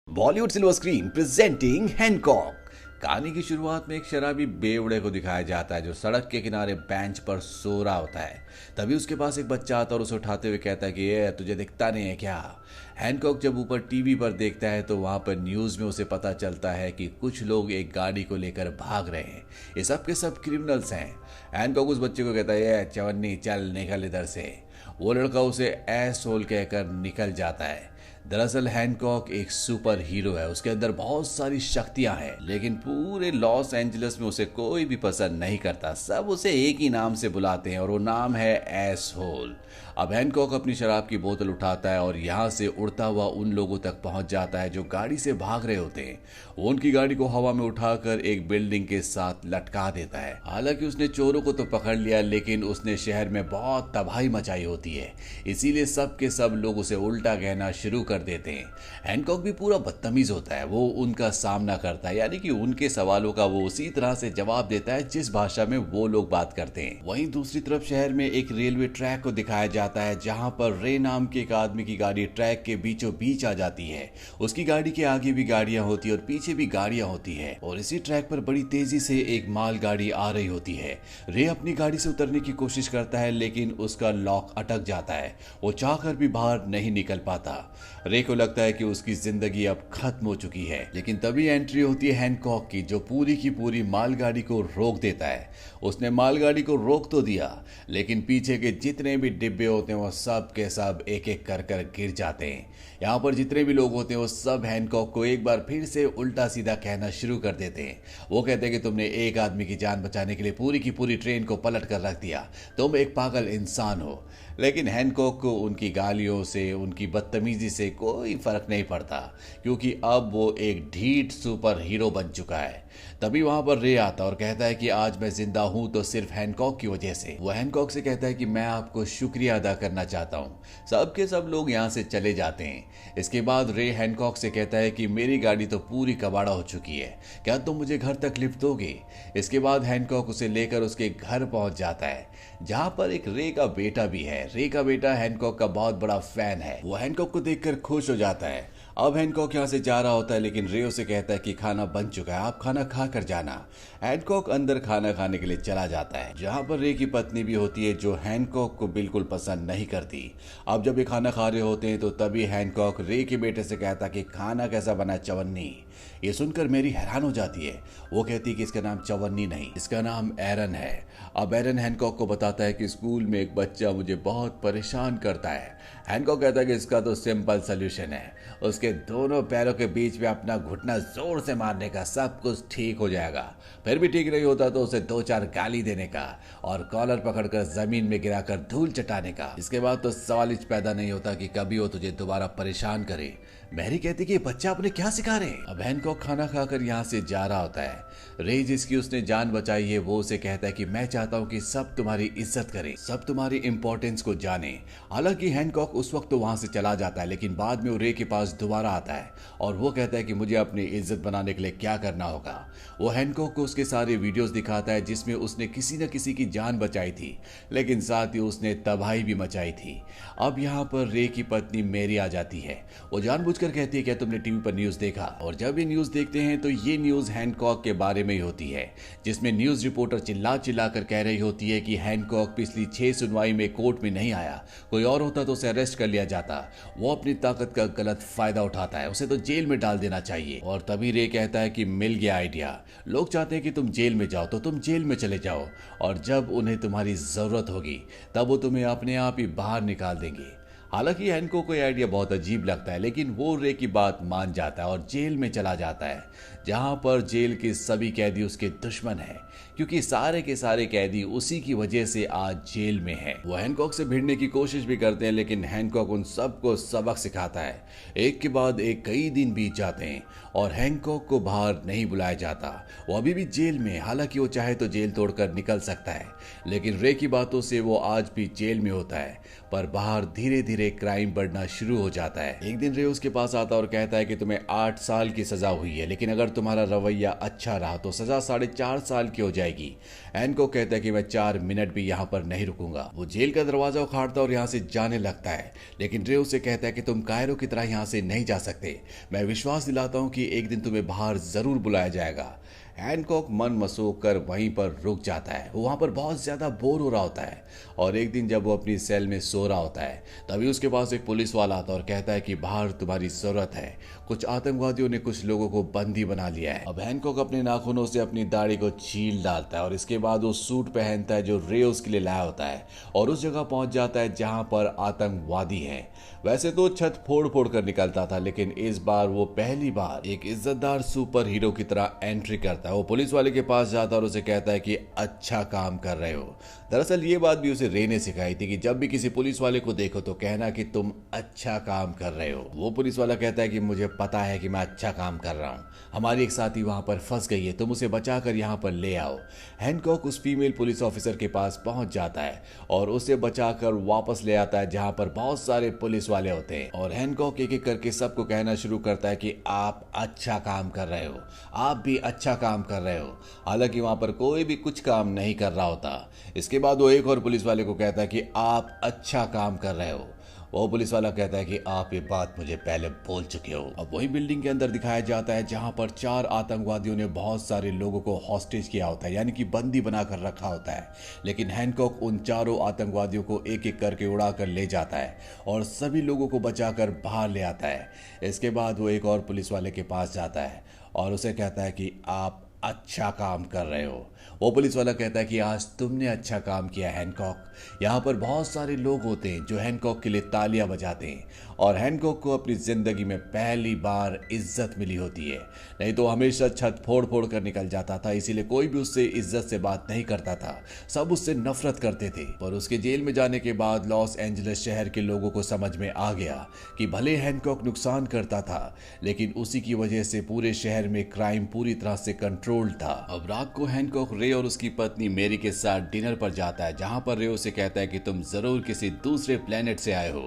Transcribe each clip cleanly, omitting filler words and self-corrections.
Bollywood silver screen presenting Hancock. कहानी की शुरुआत में एक शराबी बेवड़े को दिखाया जाता है जो सड़क के किनारे बेंच पर सो रहा होता है। तभी उसके पास एक बच्चा आता है और उसे उठाते हुए कहता है कि ये तुझे दिखता नहीं है क्या। हैंकॉक जब ऊपर टीवी पर देखता है तो वहां पर न्यूज में उसे पता चलता है कि कुछ लोग एक गाड़ी को लेकर भाग रहे हैं। ये सब के सब क्रिमिनल्स हैं। हैंकॉक उस बच्चे को कहता है ये चवन्नी चल निकल इधर से। वो लड़का उसे एसहोल कहकर निकल जाता है। दरअसल हैंकॉक एक सुपर हीरो है, उसके अंदर बहुत सारी शक्तियां हैं, लेकिन पूरे लॉस एंजलिस में उसे कोई भी पसंद नहीं करता। सब उसे एक ही नाम से बुलाते हैं और वो नाम है एसहोल। अब हैंकॉक अपनी शराब की बोतल उठाता है और यहाँ से उड़ता हुआ उन लोगों तक पहुंच जाता है जो गाड़ी से भाग रहे होते हैं। वो उनकी गाड़ी को हवा में उठाकर एक बिल्डिंग के साथ लटका देता है। हालांकि उसने चोरों को तो पकड़ लिया, लेकिन उसने शहर में बहुत तबाही मचाई होती है, इसीलिए सब के सब लोग उसे उल्टा कहना शुरू कर देते हैं। हैंकॉक भी पूरा बदतमीज होता है, वो उनका सामना करता है, यानी कि उनके सवालों का वो उसी तरह से जवाब देता है जिस भाषा में वो लोग बात करते हैं। वहीं दूसरी तरफ शहर में एक रेलवे ट्रैक को दिखाया जाता है जहां पर रे नाम के एक आदमी की गाड़ी ट्रैक के बीचों बीच आ जाती है। उसकी गाड़ी के आगे भी गाड़ियां होती है और पीछे भी गाड़ियां होती है और इसी ट्रैक पर बड़ी तेजी से एक माल गाड़ी आ रही होती है। रे अपनी गाड़ी से उतरने की कोशिश करता है, लेकिन उसका लॉक अटक जाता है। वो चाहकर भी बाहर नहीं निकल पाता। रे को लगता है कि उसकी जिंदगी अब खत्म हो चुकी है, लेकिन तभी एंट्री होती है हैंकॉक की, जो पूरी की पूरी मालगाड़ी को रोक देता है। उसने मालगाड़ी को रोक तो दिया, लेकिन पीछे के जितने भी डिब्बे होते हैं वो सब के सब एक एक कर कर गिर जाते हैं। यहाँ पर जितने भी लोग होते हैं वो सब हैंकॉक को एक बार फिर से उल्टा सीधा कहना शुरू कर देते हैं। वो कहते हैं कि तुमने एक आदमी की जान बचाने के लिए पूरी की पूरी ट्रेन को पलट कर रख दिया, तुम एक पागल इंसान हो। लेकिन हैंकॉक को उनकी गालियों से, उनकी बदतमीजी से कोई फर्क नहीं पड़ता, क्योंकि अब वो एक ढीठ सुपर हीरो बन चुका है। तभी वहां पर रे आता और कहता है कि आज मैं जिंदा हूं तो सिर्फ हैंकॉक की वजह से। वो हैंकॉक से कहता है कि मैं आपको शुक्रिया अदा करना चाहता हूं। सब के सब लोग यहां से चले जाते हैं। इसके बाद रे हैंकॉक से कहता है कि मेरी गाड़ी तो पूरी कबाड़ा हो चुकी है, क्या तुम मुझे घर तक लिफ्ट दोगे। इसके बाद हैंकॉक उसे लेकर उसके घर पहुंच जाता है, जहां पर एक रे का बेटा भी है। रे का बेटा हैंकॉक का बहुत बड़ा फैन है। वो हैंकॉक को देखकर खुश हो जाता है। अब हैंकॉक यहाँ से जा रहा होता है, लेकिन रे उसे कहता है कि खाना बन चुका है, आप खाना खा कर जाना। हैंकॉक अंदर खाना खाने के लिए चला जाता है, जहाँ पर रे की पत्नी भी होती है जो हैंकॉक को बिल्कुल पसंद नहीं करती। अब जब ये खाना खा रहे होते हैं तो तभी हैंकॉक रे के बेटे से कहता कि खाना कैसा बना चवन्नी। ये सुनकर मेरी हैरान हो जाती है। वो कहती है कि इसका नाम चवन्नी नहीं, इसका नाम एरन है। अब एरन हैंकॉक को बताता है कि स्कूल में एक बच्चा मुझे बहुत परेशान करता है। हैंकॉक कहता है कि इसका तो सिंपल सोल्यूशन है, उसके दोनों पैरों के बीच में अपना घुटना जोर से मारने का, सब कुछ ठीक हो जाएगा। फिर भी ठीक नहीं होता तो उसे दो चार गाली देने का और कॉलर पकड़कर जमीन में गिराकर धूल चटाने का। इसके बाद तो सवाल ही पैदा नहीं होता कि कभी वो तुझे दोबारा परेशान करे। मैरी कहती कि बच्चा अपने क्या सिखा रहे। अब हैंकॉक खाना खाकर यहाँ से जा रहा होता है। रे जिसकी उसने जान बचाई है वो उसे कहता है कि मैं चाहता हूँ कि सब तुम्हारी इज्जत करें, सब तुम्हारी इंपॉर्टेंस को जाने। हालांकि हैंकॉक उस वक्त तो वहां से चला जाता है, लेकिन बाद में वो रे के पास दोबारा आता है और वो कहता है कि मुझे अपनी इज्जत बनाने के लिए क्या करना होगा। वो हैंकॉक को उसके सारे वीडियोस दिखाता है जिसमें उसने किसी न किसी की जान बचाई थी, लेकिन साथ ही उसने तबाही भी मचाई थी। अब यहाँ पर रे की पत्नी मेरी आ जाती है। वो जानबूझकर कहती है क्या तुमने टीवी पर न्यूज देखा। और जब ये न्यूज देखते हैं तो ये न्यूज हैंकॉक के बारे में ही होती है, जिसमें न्यूज रिपोर्टर चिल्ला चिल्ला कर कह रही होती है कि हैंकॉक पिछली 6 सुनवाई में कोर्ट में नहीं आया, कोई और होता तो उसे अरेस्ट कर लिया जाता। वो अपनी ताकत का गलत फायदा उठाता है, उसे तो जेल में डाल देना चाहिए। और तभी रे कहता है कि मिल गया आइडिया, लोग चाहते हैं कि तुम जेल में जाओ तो तुम जेल में चले जाओ, और जब उन्हें तुम्हारी जरूरत होगी तब वो तुम्हें अपने आप ही बाहर निकाल देंगे। हालांकि हैंकॉक को यह आइडिया बहुत अजीब लगता है, लेकिन वो रे की बात मान जाता है और जेल में चला जाता है, जहां पर जेल के सभी कैदी उसके दुश्मन हैं, क्योंकि सारे के सारे कैदी उसी की वजह से आज जेल में हैं। वो हैंकॉक से भिड़ने की कोशिश भी करते हैं, लेकिन हैंकॉक उन सबको सबक सिखाता है। एक के बाद एक कई दिन बीत जाते हैं और हैंकॉक को बाहर नहीं बुलाया जाता। वो अभी भी जेल में, हालांकि वो चाहे तो जेल तोड़कर निकल सकता है, लेकिन रे की बातों से वो आज भी जेल में होता है। पर बाहर धीरे धीरे क्राइम बढ़ना शुरू हो जाता है। एक दिन रे उसके पास आता और कहता है कि तुम्हें 8 साल की सजा हुई है, लेकिन अगर तुम्हारा रवैया अच्छा रहा तो सजा 4.5 साल की हो जाएगी। हैनकॉक कहता है कि मैं 4 मिनट भी यहाँ पर नहीं रुकूंगा। वो जेल का दरवाजा उखाड़ता और यहाँ से जाने लगता है, लेकिन रे उसे कहता है कि तुम कायरो की तरह यहाँ से नहीं जा सकते। मैं विश्वास दिलाता हूँ कि एक दिन तुम्हें बाहर जरूर बुलाया जाएगा। हैनकॉक मन मसोक कर वहीं पर रुक जाता है। वो वहां पर बहुत ज्यादा बोर हो रहा होता है और एक दिन जब वो अपनी सेल में सो रहा होता है तभी उसके पास एक पुलिस वाला आता है और कहता है कि बाहर तुम्हारी जरूरत है, कुछ आतंकवादियों ने कुछ लोगों को बंदी बना लिया है। अब हैनकॉक अपने नाखूनों से अपनी दाढ़ी को छील डालता है और इसके बाद वो सूट पहनता है जो रे उसके लिए लाया होता है और उस जगह पहुंच जाता है जहां पर आतंकवादी है। वैसे तो छत फोड़ फोड़ कर निकलता था, लेकिन इस बार वो पहली बार एक इज्जतदार सुपर हीरो की तरह एंट्री करता है। वो पुलिस वाले के पास जाता है और उसे कहता है कि अच्छा काम कर रहे हो। दरअसल ये बात भी उसे रे ने सिखाई थी कि जब भी किसी पुलिस वाले को देखो तो कहना कि तुम अच्छा काम कर रहे हो। वो पुलिस वाला कहता है कि मुझे पता है कि मैं अच्छा काम कर रहा हूँ, हमारी एक साथी वहां पर फंस गई है, तुम उसे बचाकर यहाँ पर ले आओ। हैनकॉक उस फीमेल पुलिस ऑफिसर के पास पहुंच जाता है और उसे बचाकर वापस ले आता है जहां पर बहुत सारे पुलिस वाले होते हैं। और हैनकॉक एक एक करके सबको कहना शुरू करता है कि आप अच्छा काम कर रहे हो, आप भी अच्छा काम कर रहे हो। हालांकि वहां पर कोई भी कुछ काम नहीं कर रहा होता। इसके बाद वो एक और पुलिस वाले को कहता है कि आप अच्छा काम कर रहे हो। वो पुलिस वाला कहता है कि आप ये बात मुझे पहले बोल चुके हो। अब वही बिल्डिंग के अंदर दिखाया जाता है जहां पर 4 आतंकवादियों ने बहुत सारे लोगों को हॉस्टेज किया होता है, यानी कि बंदी बनाकर रखा होता है। लेकिन हैनकॉक उन चारों आतंकवादियों को एक एक करके उड़ाकर ले जाता है और सभी लोगों को बचाकर बाहर ले आता है। इसके बाद वो एक और पुलिस वाले के पास जाता है और उसे कहता है कि आप अच्छा काम कर रहे हो। वो पुलिस वाला कहता है कि आज तुमने अच्छा काम किया हैनकॉक। यहाँ पर बहुत सारे लोग होते हैं जो हैनकॉक के लिए तालियां बजाते हैं और हैनकॉक को अपनी जिंदगी में पहली बार इज्जत मिली होती है। नहीं तो हमेशा छत फोड़ फोड़ कर निकल जाता था, इसीलिए कोई भी उससे इज्जत से बात नहीं करता था, सब उससे नफरत करते थे। पर उसके जेल में जाने के बाद लॉस एंजलिस शहर के लोगों को समझ में आ गया कि भले हैनकॉक नुकसान करता था लेकिन उसी की वजह से पूरे शहर में क्राइम पूरी तरह से कंट्रोल था। अब रात को हैनकॉक रे और उसकी पत्नी मेरी के साथ डिनर पर जाता है जहां पर रे उसे कहता है कि तुम जरूर किसी दूसरे प्लेनेट से आए हो।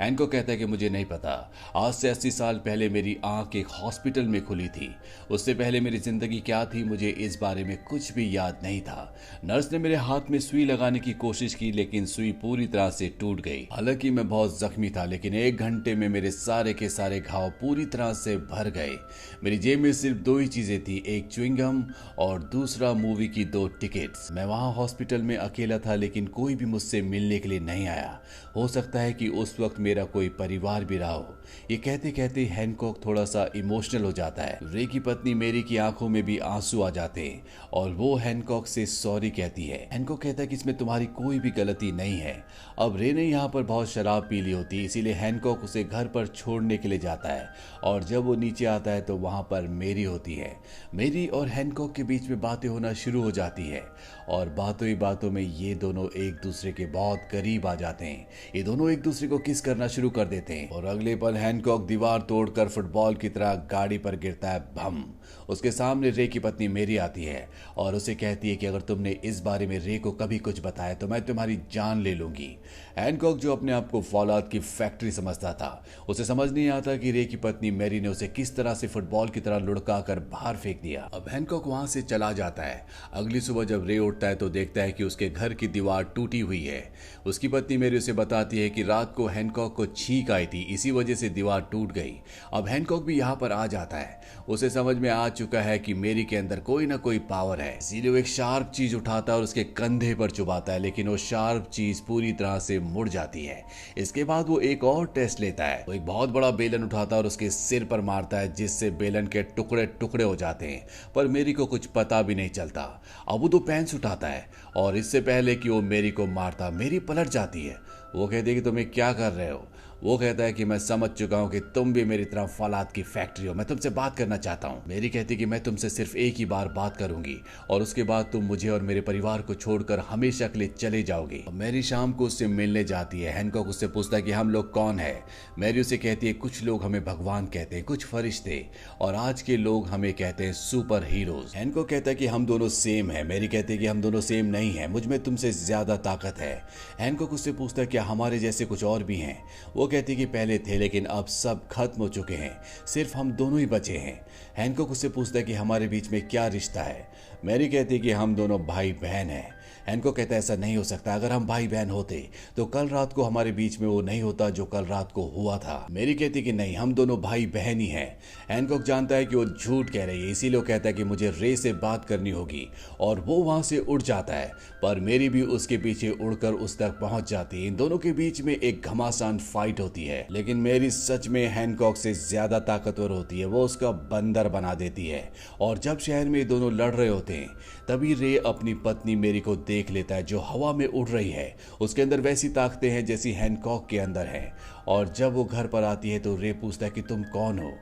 हैनकॉक कहता है कि मुझे नहीं पता, आज से 80 साल पहले मेरी आंख एक हॉस्पिटल में खुली थी, उससे पहले मेरी जिंदगी क्या थी मुझे इस बारे में कुछ भी याद नहीं था। नर्स ने मेरे हाथ में सुई लगाने की कोशिश की लेकिन सुई पूरी तरह से टूट गई। हालांकि मैं बहुत जख्मी था लेकिन 1 घंटे में मेरे सारे के सारे घाव पूरी तरह से भर गए। मेरी जेब में सिर्फ 2 ही चीजें थी, एक च्युइंगम और दूसरा मूवी की 2 टिकट्स। मैं वहां हॉस्पिटल में अकेला था लेकिन कोई भी मुझसे मिलने के लिए नहीं आया। हो सकता है कि उस वक्त मेरा कोई परिवार भी रहा हो। ये कहते कहते हैनकॉक थोड़ा सा इमोशनल हो जाता है। रे की पत्नी मेरी की आंखों में भी आंसू आ जाते हैं और वो हैनकॉक से सॉरी कहती है। हैनकॉक कहता है कि इसमें तुम्हारी कोई भी गलती नहीं है। अब रे ने यहाँ पर बहुत शराब पी ली होती है, इसीलिए हैनकॉक उसे घर पर छोड़ने के लिए जाता है और जब वो नीचे आता है तो वहां पर मेरी होती है। मेरी और हैनकॉक के बीच में बातें होना शुरू हो जाती है और बातों ही बातों में ये दोनों एक दूसरे के बहुत करीब आ जाते हैं। ये दोनों एक दूसरे को किस करना शुरू कर देते हैं और अगले पल हैनकॉक दीवार तोड़कर फुटबॉल की तरह गाड़ी पर गिरता है। भम! उसके सामने रे की पत्नी मेरी आती है और उसे कहती है कि अगर तुमने इस बारे में रे को कभी कुछ बताया तो मैं तुम्हारी जान ले लूंगी। हैनकॉक जो अपने आप को फौलाद की फैक्ट्री समझता था, उसे समझ नहीं आता कि रे की पत्नी मेरी ने उसे किस तरह से फुटबॉल की तरह लुढ़का कर बाहर फेंक दिया। अब हैनकॉक वहां से चला जाता है। अगली सुबह जब रे उठता है तो देखता है कि उसके घर की दीवार टूटी हुई है। उसकी पत्नी मेरी उसे बताती है कि रात को हैनकॉक को छींक आई थी, इसी वजह से दीवार टूट गई। अब हैनकॉक भी यहाँ पर आ जाता है। उसे समझ में आ चुका है कि मेरी के अंदर कोई ना कोई पावर है, इसीलिए वो एक शार्प चीज उठाता है और उसके कंधे पर चुभाता है, लेकिन वो शार्प चीज पूरी तरह से मुड़ जाती है। इसके बाद वो एक और टेस्ट लेता है। वो एक बहुत बड़ा बेलन उठाता है और उसके सिर पर मारता है जिससे बेलन के टुकड़े टुकड़े हो जाते हैं, पर मेरी को कुछ पता भी नहीं चलता। अब वो 2 पेंस उठाता है और इससे पहले कि वो मेरी को मारता, मेरी पलट जाती है। वो कहती है कि तुम्हें क्या कर रहे हो। वो कहता है कि मैं समझ चुका हूँ कि तुम भी मेरी तरह फौलाद की फैक्ट्री हो, मैं तुमसे बात करना चाहता हूँ। मेरी कहती कि मैं तुमसे सिर्फ एक ही बार बात करूंगी और उसके बाद तुम मुझे और मेरे परिवार को छोड़कर हमेशा के लिए चले जाओगे। मैरी शाम को उससे मिलने जाती है। हैनकॉक उससे पूछता है कि हम लोग कौन है। मैरी उसे कहती है कुछ लोग हमें भगवान कहते हैं, कुछ फरिश्ते, और आज के लोग हमें कहते हैं सुपर हीरोज। हैनकॉक कहता है कि हम दोनों सेम है। मैरी कहती है कि हम दोनों सेम नहीं है, मुझ में तुमसे ज्यादा ताकत है। हैनकॉक उससे पूछता है क्या हमारे जैसे कुछ और भी हैं। वो कहती है कि पहले थे लेकिन अब सब खत्म हो चुके हैं, सिर्फ हम दोनों ही बचे हैं। हैनकॉक उससे पूछता है कि हमारे बीच में क्या रिश्ता है। मैरी कहती है कि हम दोनों भाई बहन हैं। हैनकॉक कहता है ऐसा नहीं हो सकता, अगर हम भाई बहन होते तो कल रात को हमारे बीच में वो नहीं होता जो कल रात को हुआ था। मैरी कहती कि नहीं, हम दोनों भाई बहन ही हैं। हैनकॉक जानता है कि वो झूठ कह रही है, इसीलिए वो कहता है कि मुझे रे से बात करनी होगी और वो वहां से उड़ जाता है, पर मेरी भी उसके पीछे उड़कर उस तक पहुंच जाती है। इन दोनों के बीच में एक घमासान फाइट होती है, लेकिन मेरी सच में हैनकॉक से ज्यादा ताकतवर होती है। वो उसका बंदर बना देती है और जब शहर में दोनों लड़ रहे होते हैं तभी रे अपनी पत्नी मेरी को देख लेता है जो हवा में उड़ रही है। उसके अंदर वैसी ताकतें हैं जैसी हैनकॉक के अंदर है। और जब वो घर पर आती है तो रे पूछता है कि तुम कौन हो।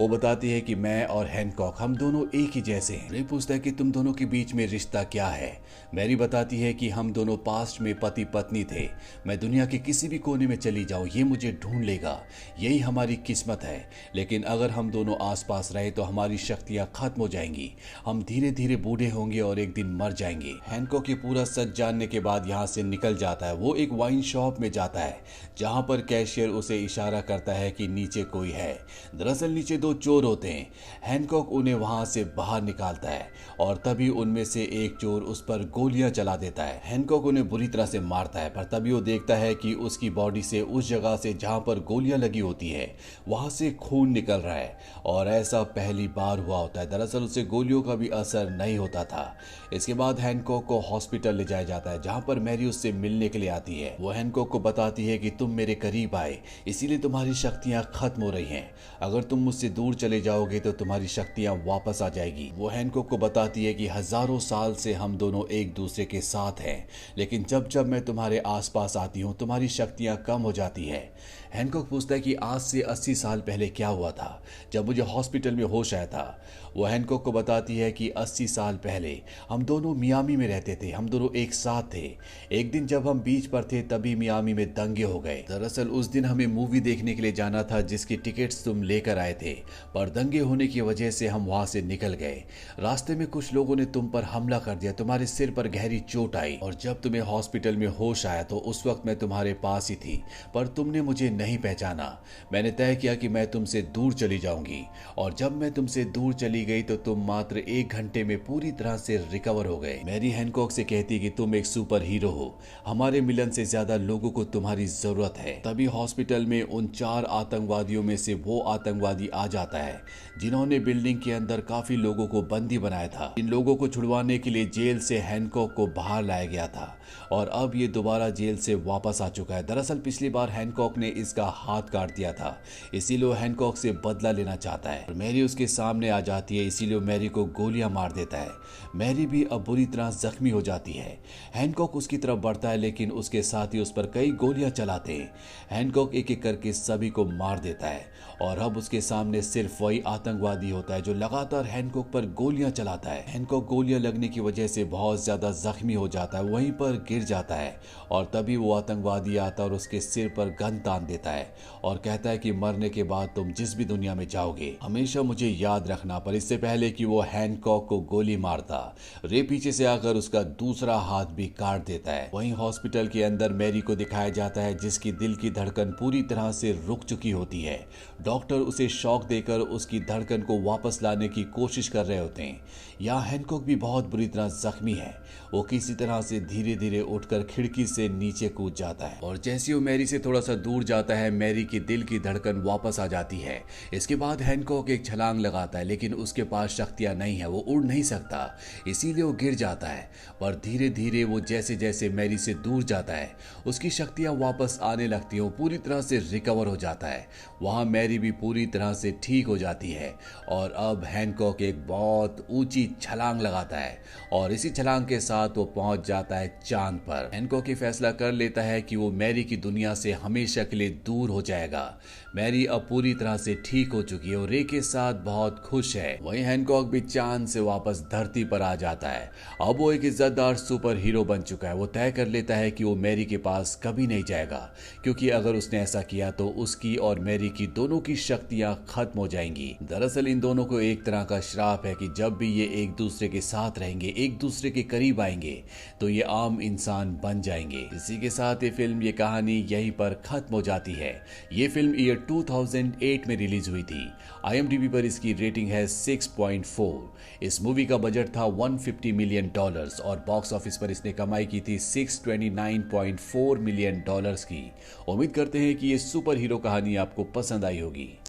वो बताती है कि मैं और हैनकॉक हम दोनों एक ही जैसे हैं। रे पूछता है कि तुम दोनों के बीच में रिश्ता क्या है। मैरी बताती है कि हम दोनों पास्ट में पति पत्नी थे। मैं दुनिया के किसी भी कोने में चली जाऊं ये मुझे ढूंढ लेगा, यही हमारी किस्मत है। लेकिन अगर हम दोनों आसपास रहे तो हमारी शक्तियां खत्म हो जाएंगी, हम धीरे धीरे बूढ़े होंगे और एक दिन मर जाएंगे। हैनकॉक ये पूरा सच जानने के बाद यहाँ से निकल जाता है। वो एक वाइन शॉप में जाता है जहाँ पर कैशियर उसे इशारा करता है कि नीचे कोई है। दरअसल नीचे दो चोर होते हैं। हैनकॉक उन्हें वहां से बाहर निकालता है और तभी उनमें से एक चोर उस पर गोलियां चला देता है। हैनकॉक उन्हें बुरी तरह से मारता है, पर तभी वो देखता है कि उसकी बॉडी से उस जगह से जहां पर गोलियां लगी होती है वहां से खून निकल रहा है और ऐसा पहली बार हुआ होता है। दरअसल उसे गोलियों का भी असर नहीं होता था। इसके बाद हैनकॉक को हॉस्पिटल ले जाया जाता है जहां पर मैरी उससे मिलने के लिए आती है। वो हैनकॉक को बताती है कि तुम मेरे करीब आए इसीलिए तुम्हारी शक्तियां खत्म हो रही हैं, अगर तुम मुझसे दूर चले जाओगे तो तुम्हारी शक्तियां वापस आ जाएगी। वो हैनकॉक को बताती है कि हजारों साल से हम दोनों एक दूसरे के साथ हैं, लेकिन जब जब मैं तुम्हारे आसपास आती हूँ तुम्हारी शक्तियां कम हो जाती है। हैनकॉक पूछता है कि आज से 80 साल पहले क्या हुआ था जब मुझे हॉस्पिटल में होश आया था। वो हैनकॉक को बताती है कि 80 साल पहले हम दोनों मियामी में रहते थे, हम दोनों एक साथ थे। एक दिन जब हम बीच पर थे तभी मियामी में दंगे हो गए। दरअसल उस दिन हमें मूवी देखने के लिए जाना था जिसकी टिकट्स तुम लेकर आए थे, पर दंगे होने की वजह से हम वहां से निकल गए। रास्ते में कुछ लोगों ने तुम पर हमला कर दिया, तुम्हारे सिर पर गहरी चोट आई और जब तुम्हें हॉस्पिटल में होश आया तो उस वक्त मैं तुम्हारे पास ही थी, पर तुमने मुझे नहीं पहचाना। मैंने तय किया कि मैं तुमसे दूर चली जाऊंगी और जब मैं तुमसे दूर चली गई तो तुम मात्र 1 घंटे में पूरी तरह से रिकवर हो गए। मैरी हैनकॉक से कहती कि तुम एक सुपर हीरो हो, हमारे मिलन से ज्यादा लोगों को तुम्हारी जरूरत है। तभी हॉस्पिटल में उन 4 आतंकवादियों में से वो आतंकवादी आ जाता है जिन्होंने बिल्डिंग के अंदर काफी लोगों को बंदी बनाया था। इन लोगों को छुड़वाने के लिए जेल से हैनकॉक को बाहर लाया गया था और अब ये दोबारा जेल से वापस आ चुका है। दरअसल पिछली बार हैनकॉक ने इसका हाथ काट दिया था, इसीलिए वो हैनकॉक से बदला लेना चाहता है। मैरी उसके सामने आ जाती है, इसीलिए मैरी को गोलियां मार देता है। मैरी भी अब बुरी तरह जख्मी हो जाती है। हैनकॉक उसकी तरफ बढ़ता है लेकिन उसके साथी उस पर कई गोलियां चलाते हैं। हैनकॉक एक एक करके सभी को मार देता है और अब उसके सामने सिर्फ वही आतंकवादी होता है जो लगातार हैनकॉक पर गोलियां चलाता है। हैनकॉक गोलियां लगने की वजह से बहुत ज्यादा जख्मी हो जाता है, वहीं पर गिर जाता है और तभी वो आतंकवादी आता और उसके सिर पर गन तान देता है और कहता है कि मरने के बाद तुम जिस भी दुनिया में जाओगे हमेशा मुझे याद रखना। पर इससे पहले कि वो हैनकॉक को गोली मारता, रे पीछे से आकर उसका दूसरा हाथ भी काट देता है। वहीं हॉस्पिटल के अंदर मैरी को दिखाया जाता है जिसकी दिल की धड़कन पूरी तरह से रुक चुकी होती है। डॉक्टर उसे शॉक देकर उसकी धड़कन को वापस लाने की कोशिश कर रहे होते हैं। यहाँ हैनकॉक भी बहुत बुरी तरह जख्मी है। वो किसी तरह से धीरे धीरे उठकर खिड़की से नीचे कूद जाता है और जैसे वो मैरी से थोड़ा सा दूर जाता है मैरी की दिल की धड़कन वापस आ जाती है। इसके बाद हैनकॉक एक छलांग लगाता है लेकिन उसके पास शक्तियां नहीं है, वो उड़ नहीं सकता, इसीलिए वो गिर जाता है। पर धीरे धीरे वो जैसे जैसे मैरी से दूर जाता है उसकी शक्तियां वापस आने लगती हैं, वो पूरी तरह से रिकवर हो जाता है। वहां मैरी भी पूरी तरह से ठीक हो जाती है और अब हैनकॉक एक बहुत ऊंची छलांग लगाता है और इसी छलांग के साथ वो पहुंच जाता है चांद पर। हैनकॉक ये फैसला कर लेता है कि वो मैरी की दुनिया से हमेशा के लिए दूर हो जाएगा। मैरी अब पूरी तरह से ठीक हो चुकी है और रे के साथ बहुत खुश है। वहीं हैनकॉक भी चांद से वापस धरती पर आ जाता है। अब वो एक इज्जतदार सुपर हीरो बन चुका है। वो तय कर लेता है कि वो मैरी के पास कभी नहीं जाएगा, क्योंकि अगर उसने ऐसा किया तो उसकी और मैरी की दोनों की शक्तियां खत्म हो जाएंगी। दरअसल इन दोनों को एक तरह का श्राप है कि जब भी ये एक दूसरे के साथ रहेंगे, एक दूसरे के करीब आएंगे, तो ये आम इंसान बन जाएंगे। इसी के साथ ये फिल्म, ये कहानी यहीं पर खत्म हो जाती है। ये फिल्म ईयर 2008 में रिलीज हुई थी। IMDb पर इसकी रेटिंग है 6.4। इस मूवी का बजट था $150 मिलियन और बॉक्स ऑफिस पर इसने कमाई की थी $629.4 मिलियन की। उम्मीद करते हैं कि ये सुपर हीरो कहानी आपको पसंद आई होगी।